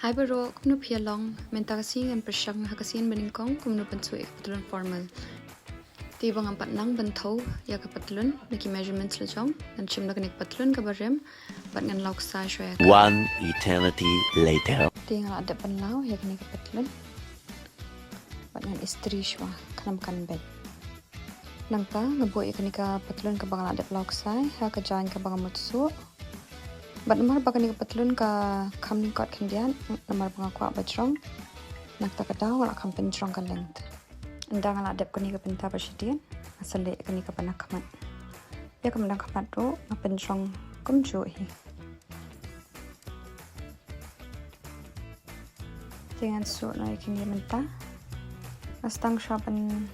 Hai baro, kumno pialong, menta kasing ang persyang hakasin beningkong kumno bensu Patlun formal. Ti bang ang patnang bentau ya ka Patlun, niki measurements lejong, dan chim na kanik Patlun ka barem, bat ngan lauk sa shoya ka. One eternity later. Ti nga ada panlaw ya kanik Patlun. Bat ngan istri shwa kanam kan bed. Nang pa ngabuo ya kanik Patlun ka bang ada lauk sa, ha ka jain ka bang mutsu. Bat namar baka ni Patlun ka kam ni kot kendian namar banga kwa bajrong nak takadaw wala kam penjrong ka length andang ala adep kani ka penta basidian asale kani ka panakamat ya kam dang kamat ro ma penjrong kum jo hi dengan su na kini menta astang shapan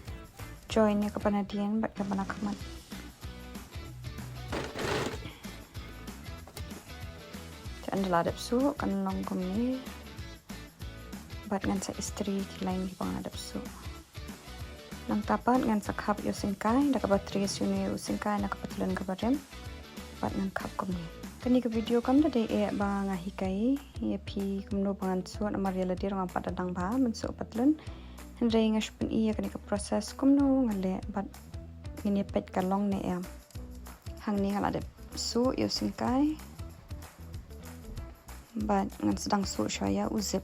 join ya ka panadian bat ka panakamat. Anda ladap su kan long kami bat ngan sa istri kilain di pang ladap su nang tapat ngan sa kap yo singkai dak batri sune singkai nak Patlun ka barem bat ngan kap kami kani ka video kam da e ba nga hikai ye pi kumno bangan su na mariala dir ngam pat dadang ba mensu Patlun hendai nga shpun iya kani ka proses kumno ngale bat ngini pet ka long ne em hang ni ladap su yo singkai bat ngan sedang su saya uzip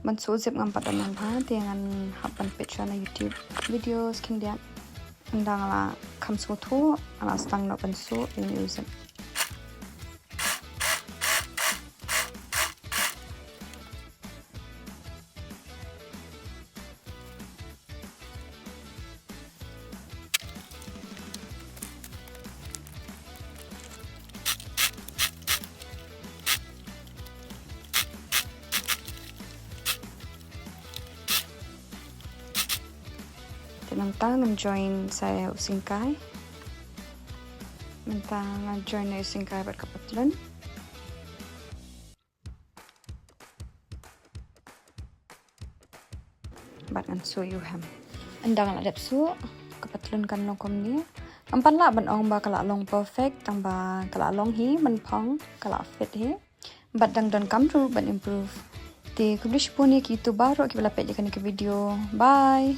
man su uzip ngam padanan ba dengan hapan picture na YouTube videos kindia andang la kam su tu ala sedang no pan su ini uzip Tinantang join saya usingkai. Mentang join na usingkai bat ka Patlun. Bat ngan su yuham. Andang adap su ka Patlun kan nokom ni. Ampan la ban ong ba kala long perfect tang ba kala long hi man phong kala fit hi. Bat dang don come through ban improve. Ti kublish puni ki tu baro ki bala pet kan ke video. Bye.